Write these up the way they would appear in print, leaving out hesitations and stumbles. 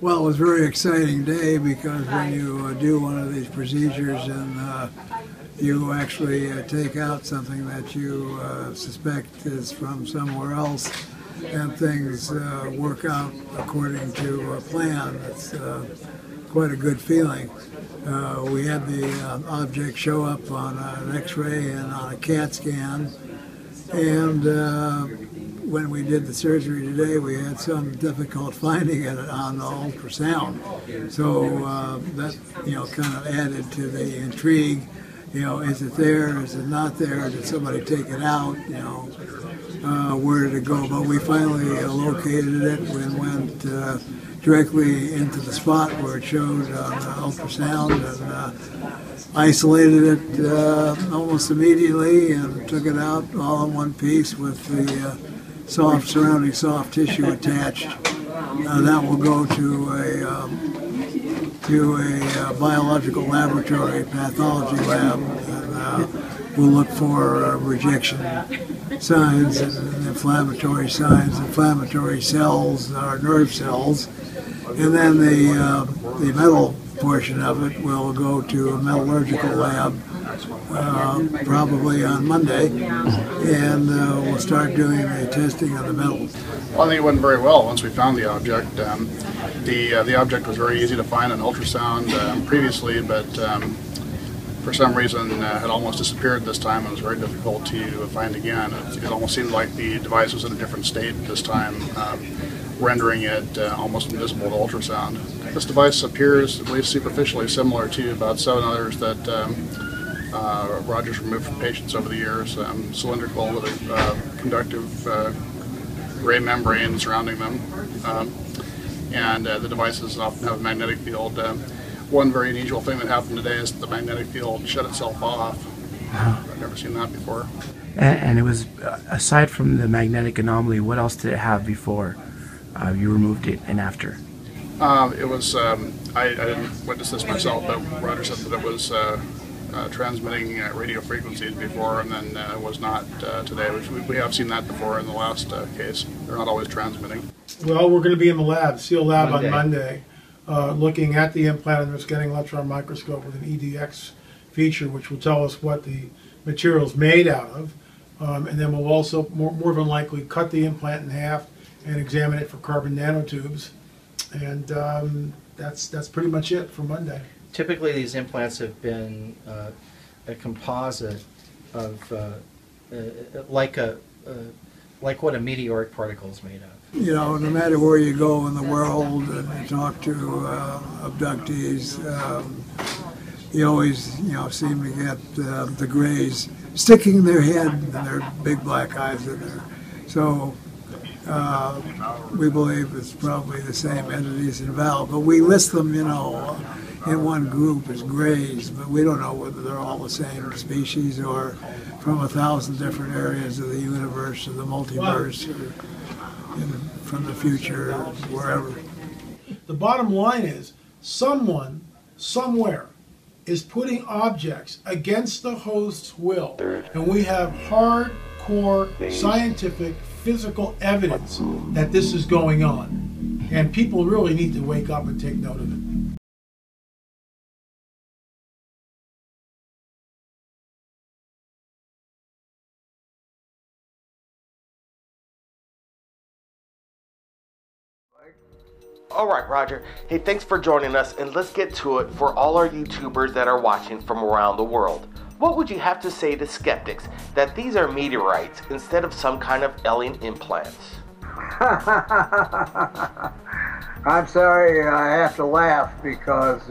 Well, it was a very exciting day because when you do one of these procedures and you actually take out something that you suspect is from somewhere else and things work out according to a plan, it's quite a good feeling. We had the object show up on an x-ray and on a CAT scan, and when we did the surgery today, we had some difficult finding it on the ultrasound. So that, kind of added to the intrigue. Is it there? Is it not there? Did somebody take it out? Where did it go? But we finally located it and went directly into the spot where it showed on the ultrasound and isolated it almost immediately and took it out all in one piece with the surrounding soft tissue attached. That will go to a biological laboratory, pathology lab, and we'll look for rejection signs and inflammatory signs, inflammatory cells, our nerve cells, and then the metal portion of it will go to a metallurgical lab probably on Monday, and we'll start doing the testing of the metals. Well, I think it went very well once we found the object. The object was very easy to find on ultrasound previously, but for some reason had almost disappeared this time. It was very difficult to find again. It almost seemed like the device was in a different state this time, rendering it almost invisible to ultrasound. This device appears, at least superficially, similar to about 7 others that Roger's removed from patients over the years, cylindrical with a conductive gray membrane surrounding them, and the devices often have a magnetic field. One very unusual thing that happened today is that the magnetic field shut itself off. I've never seen that before. And it was, aside from the magnetic anomaly, what else did it have before you removed it and after? It was, I didn't witness this myself, but Roger said that it was transmitting radio frequencies before, and then was not today, which we have seen that before in the last case. They're not always transmitting. Well, we're going to be in the lab, SEAL lab on Monday, looking at the implant under a scanning electron microscope with an EDX feature, which will tell us what the material is made out of. And then we'll also, more than likely, cut the implant in half and examine it for carbon nanotubes. And that's pretty much it for Monday. Typically, these implants have been a composite of like what a meteoric particle is made of. No matter where you go in the world and you talk to abductees, you always, seem to get the Greys sticking their head and their big black eyes in there. So we believe it's probably the same entities involved, but we list them, in one group as Greys, but we don't know whether they're all the same species or from 1,000 different areas of the universe or the multiverse or from the future or wherever. The bottom line is someone, somewhere, is putting objects against the host's will, and we have hardcore scientific physical evidence that this is going on, and people really need to wake up and take note of it. Alright, Roger. Hey, thanks for joining us, and let's get to it for all our YouTubers that are watching from around the world. What would you have to say to skeptics that these are meteorites instead of some kind of alien implants? I'm sorry, I have to laugh because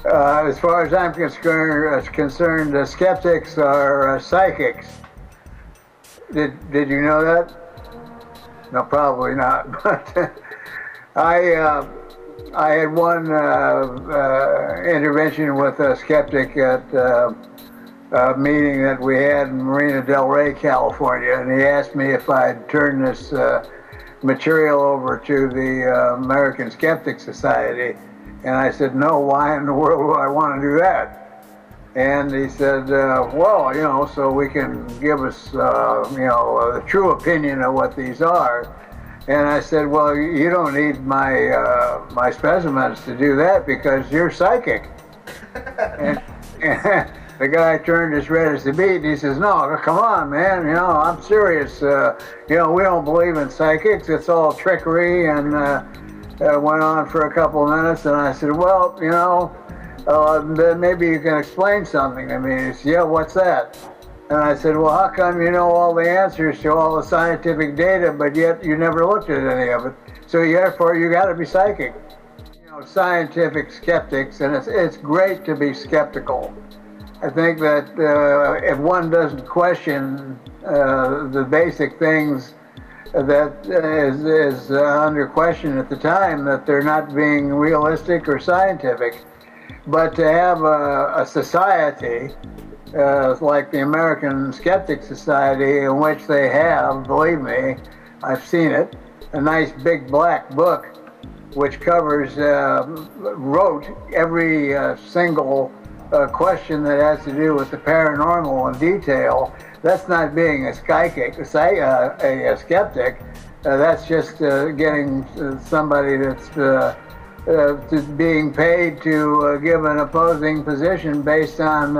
as far as I'm concerned, skeptics are psychics. Did you know that? No, probably not. But I had one intervention with a skeptic at a meeting that we had in Marina Del Rey, California, and he asked me if I'd turn this material over to the American Skeptic Society, and I said, no, why in the world would I want to do that? And he said, well, so we can give us, the true opinion of what these are. And I said, well, you don't need my specimens to do that because you're psychic. and the guy turned as red as the beet, and he says, no, come on, man, I'm serious. We don't believe in psychics. It's all trickery. And went on for a couple of minutes, and I said, well, then maybe you can explain something to me. He said, yeah, what's that? And I said, well, how come you know all the answers to all the scientific data, but yet you never looked at any of it? So therefore, you got to be psychic. Scientific skeptics, and it's great to be skeptical. I think that if one doesn't question the basic things that is under question at the time, that they're not being realistic or scientific. But to have a society like the American Skeptic Society, in which they have, believe me, I've seen it, a nice big black book which covers, wrote every single question that has to do with the paranormal in detail. That's not being a skeptic. That's just getting somebody that's being paid to give an opposing position based on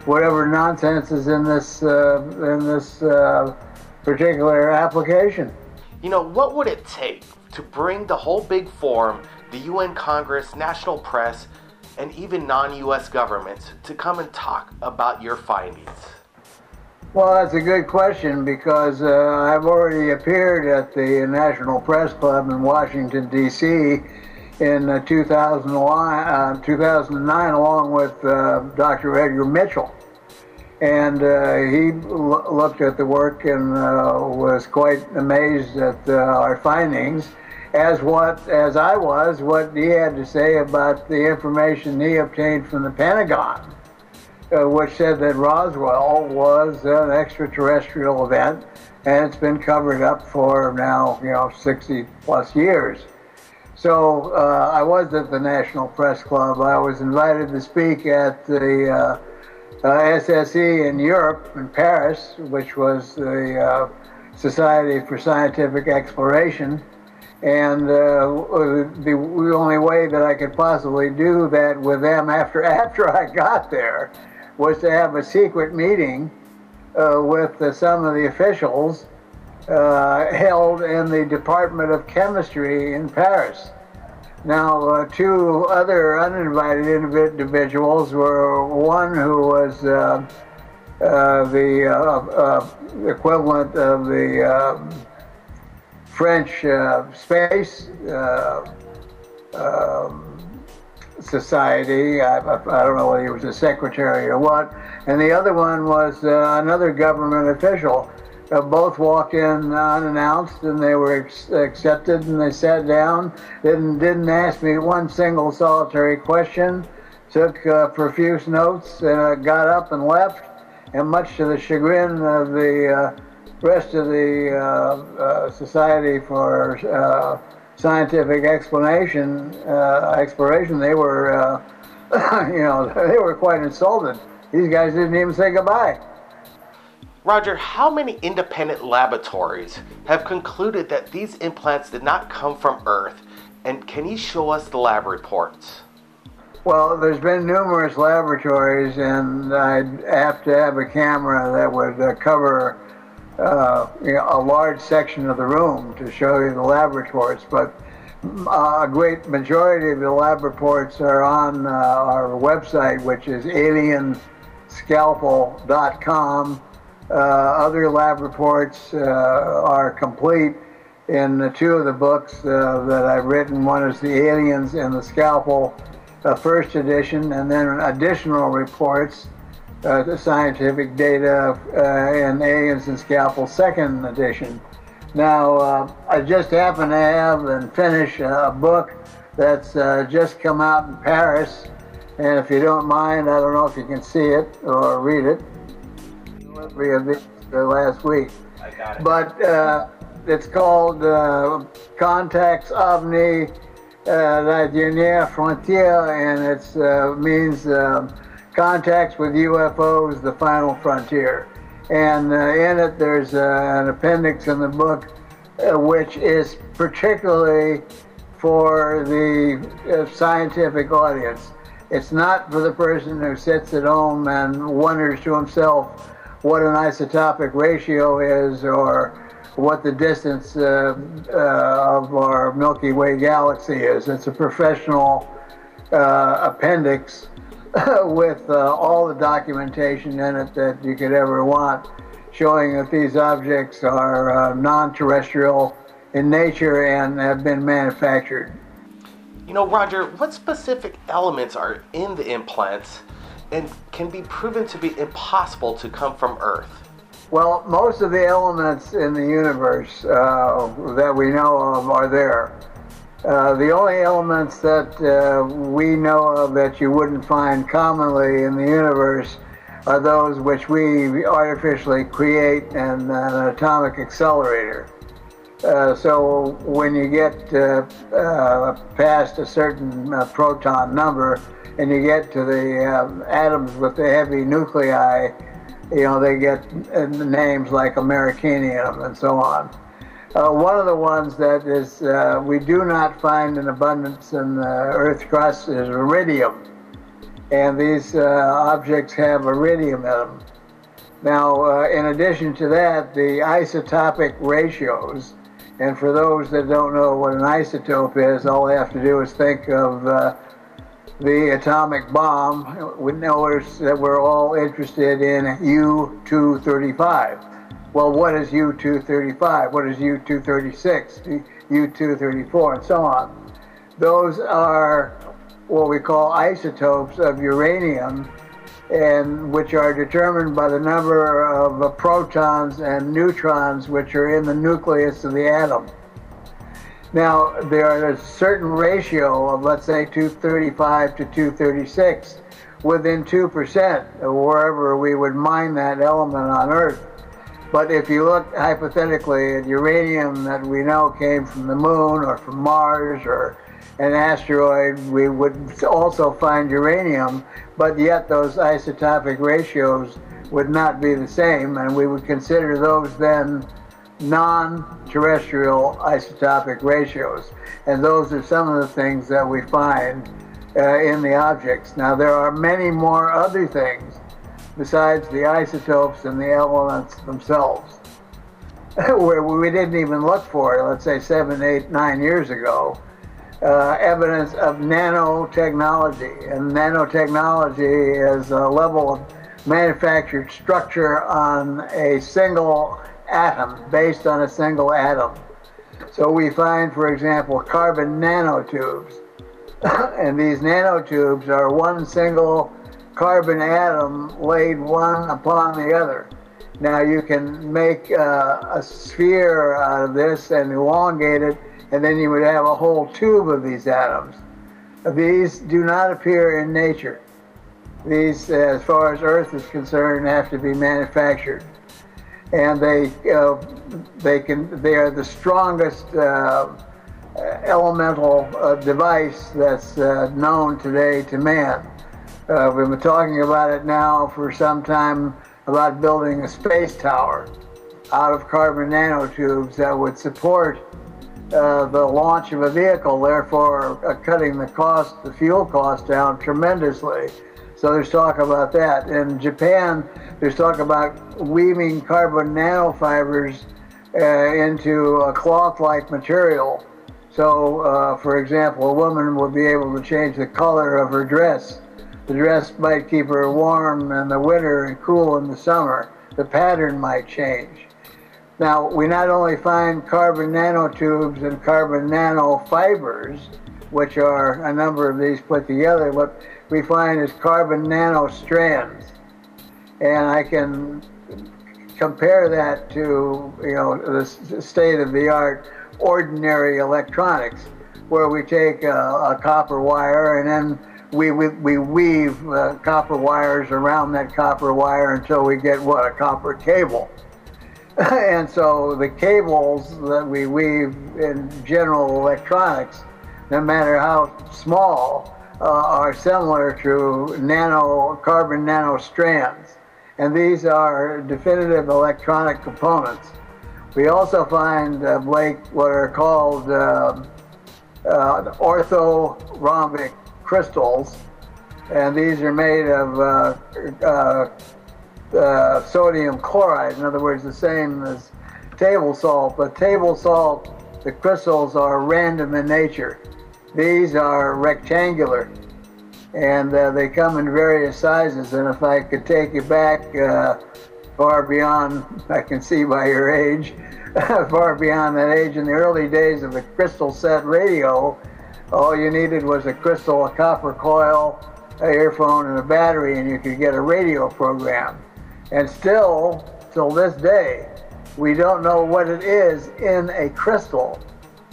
whatever nonsense is in this particular application. What would it take to bring the whole big forum, the UN Congress, national press, and even non-US governments to come and talk about your findings? Well, that's a good question, because I've already appeared at the National Press Club in Washington, D.C. in 2009 along with Dr. Edgar Mitchell. And he looked at the work and was quite amazed at our findings, as I was, what he had to say about the information he obtained from the Pentagon, which said that Roswell was an extraterrestrial event, and it's been covered up for now, 60 plus years. So I was at the National Press Club. I was invited to speak at the SSE in Europe, in Paris, which was the Society for Scientific Exploration. And the only way that I could possibly do that with them after I got there was to have a secret meeting with some of the officials held in the Department of Chemistry in Paris. Now, two other uninvited individuals were one who was the equivalent of the French Space Society. I don't know whether he was a secretary or what. And the other one was another government official. Both walked in unannounced, and they were accepted, and they sat down. Didn't ask me one single solitary question. Took profuse notes, got up and left. And much to the chagrin of the rest of the Society for Scientific Exploration, they were, they were quite insulted. These guys didn't even say goodbye. Roger, how many independent laboratories have concluded that these implants did not come from Earth? And can you show us the lab reports? Well, there's been numerous laboratories, and I'd have to have a camera that would cover a large section of the room to show you the lab reports. But a great majority of the lab reports are on our website, which is alienscalpel.com. Other lab reports are complete in two of the books that I've written. One is The Aliens and the Scalpel, first edition, and then additional reports, the scientific data in Aliens and Scalpel, second edition. Now, I just happen to have and finish a book that's just come out in Paris, and if you don't mind, I don't know if you can see it or read it. Delivery of it last week. I got it. But it's called Contacts OVNI La Dernière Frontière, and it means contacts with UFOs, the final frontier. And in it, there's an appendix in the book which is particularly for the scientific audience. It's not for the person who sits at home and wonders to himself what an isotopic ratio is or what the distance of our Milky Way galaxy is. It's a professional appendix with all the documentation in it that you could ever want, showing that these objects are non-terrestrial in nature and have been manufactured. You know, Roger, what specific elements are in the implants and can be proven to be impossible to come from Earth? Well, most of the elements in the universe that we know of are there. The only elements that we know of that you wouldn't find commonly in the universe are those which we artificially create in an atomic accelerator. So when you get past a certain proton number and you get to the atoms with the heavy nuclei, you know, they get names like americanium and so on. One of the ones that is we do not find in abundance in the Earth's crust is iridium. And these objects have iridium in them. Now, in addition to that, the isotopic ratios, and for those that don't know what an isotope is, all they have to do is think of the atomic bomb. We notice that we're all interested in U-235. Well, what is U-235? What is U-236, U-234, and so on? Those are what we call isotopes of uranium, and which are determined by the number of protons and neutrons which are in the nucleus of the atom. Now, there are a certain ratio of, let's say, 235 to 236 within 2% of wherever we would mine that element on Earth. But if you look hypothetically at uranium that we know came from the moon or from Mars or an asteroid, we would also find uranium, but yet those isotopic ratios would not be the same, and we would consider those then non-terrestrial isotopic ratios. And those are some of the things that we find in the objects. Now, there are many more other things besides the isotopes and the elements themselves, where we didn't even look for it, let's say 7, 8, 9 years ago. Evidence of nanotechnology. And nanotechnology is a level of manufactured structure on a single atom, based on a single atom. So we find, for example, carbon nanotubes. And these nanotubes are one single carbon atom laid one upon the other. Now you can make a sphere out of this and elongate it, and then you would have a whole tube of these atoms. These do not appear in nature. These, as far as Earth is concerned, have to be manufactured. And they are the strongest elemental device that's known today to man. We've been talking about it now for some time, about building a space tower out of carbon nanotubes that would support the launch of a vehicle, therefore cutting the cost, the fuel cost down tremendously. So there's talk about that. In Japan, there's talk about weaving carbon nanofibers into a cloth-like material. So, for example, a woman would be able to change the color of her dress. The dress might keep her warm in the winter and cool in the summer. The pattern might change. Now, we not only find carbon nanotubes and carbon nanofibers, which are a number of these put together, what we find is carbon nanostrands. And I can compare that to, you know, the state-of-the-art ordinary electronics, where we take a copper wire and then we weave copper wires around that copper wire until we get, what, a copper cable. And so the cables that we weave in general electronics, no matter how small, are similar to carbon nanostrands. And these are definitive electronic components. We also find, Blake, what are called orthorhombic crystals, and these are made of sodium chloride. In other words, the same as table salt, but table salt, the crystals are random in nature. These are rectangular, and they come in various sizes. And if I could take you back far beyond, I can see by your age, far beyond that age, in the early days of the crystal set radio, all you needed was a crystal, a copper coil, an earphone, and a battery, and you could get a radio program. And still, till this day, we don't know what it is in a crystal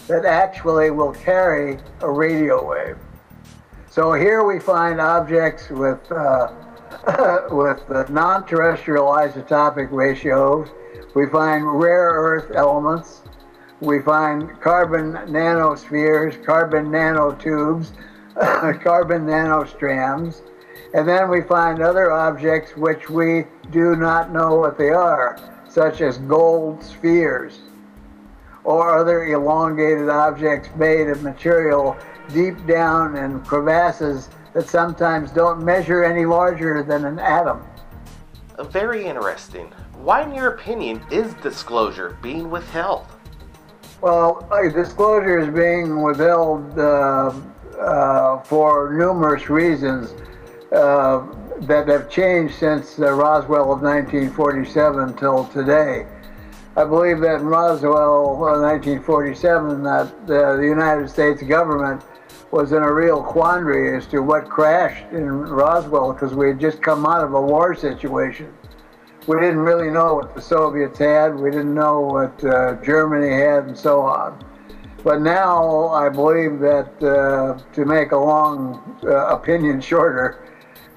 that actually will carry a radio wave. So here we find objects with non-terrestrial isotopic ratios. We find rare earth elements. We find carbon nanospheres, carbon nanotubes, carbon nanostrands. And then we find other objects which we do not know what they are, such as gold spheres, or other elongated objects made of material deep down in crevasses that sometimes don't measure any larger than an atom. Very interesting. Why, in your opinion, is disclosure being withheld? Well, disclosure is being withheld for numerous reasons that have changed since Roswell of 1947 till today. I believe that in Roswell 1947 that the United States government was in a real quandary as to what crashed in Roswell, because we had just come out of a war situation. We didn't really know what the Soviets had, we didn't know what Germany had, and so on. But now I believe that, to make a long opinion shorter,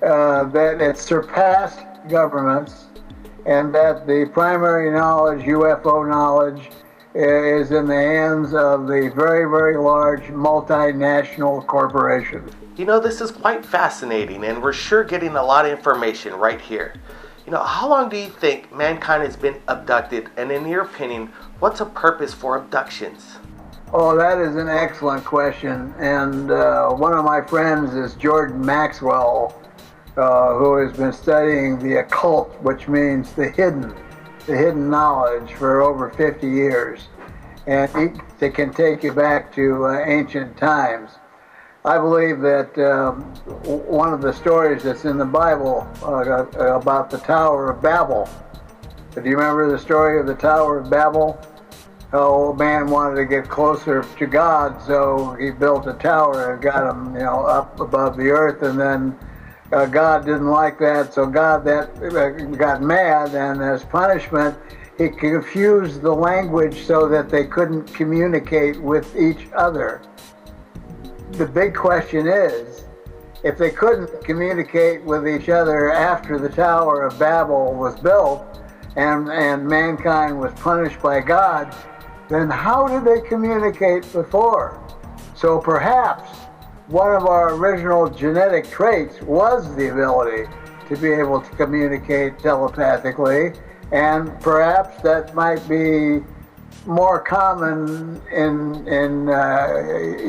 that it surpassed governments, and that the primary knowledge, UFO knowledge, is in the hands of the very, very large multinational corporations. You know, this is quite fascinating, and we're sure getting a lot of information right here. You know, how long do you think mankind has been abducted, and in your opinion, what's a purpose for abductions? Oh, that is an excellent question, and one of my friends is Jordan Maxwell, who has been studying the occult, which means the hidden knowledge, for over 50 years. And they can take you back to ancient times. I believe that one of the stories that's in the Bible about the Tower of Babel. Do you remember the story of the Tower of Babel? How man wanted to get closer to God, so he built a tower and got him, up above the earth, and then God didn't like that, so God got mad, and as punishment, he confused the language so that they couldn't communicate with each other. The big question is, if they couldn't communicate with each other after the Tower of Babel was built and mankind was punished by God, then how did they communicate before? So perhaps one of our original genetic traits was the ability to be able to communicate telepathically, and perhaps that might be more common in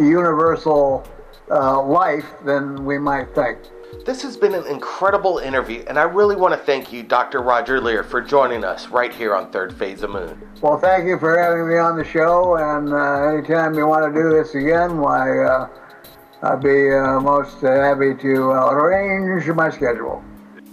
universal life than we might think. This has been an incredible interview, and I really want to thank you, Dr. Roger Leir, for joining us right here on Third Phase of Moon. Well, thank you for having me on the show, and anytime you want to do this again, why, I'd be most happy to arrange my schedule.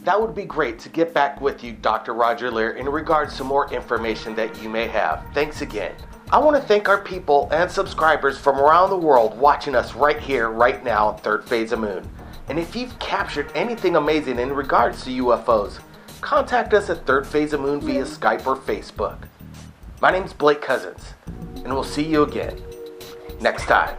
That would be great to get back with you, Dr. Roger Leir, in regards to more information that you may have. Thanks again. I want to thank our people and subscribers from around the world watching us right here, right now on Third Phase of Moon. And if you've captured anything amazing in regards to UFOs, contact us at Third Phase of Moon via Skype or Facebook. My name's Blake Cousins, and we'll see you again next time.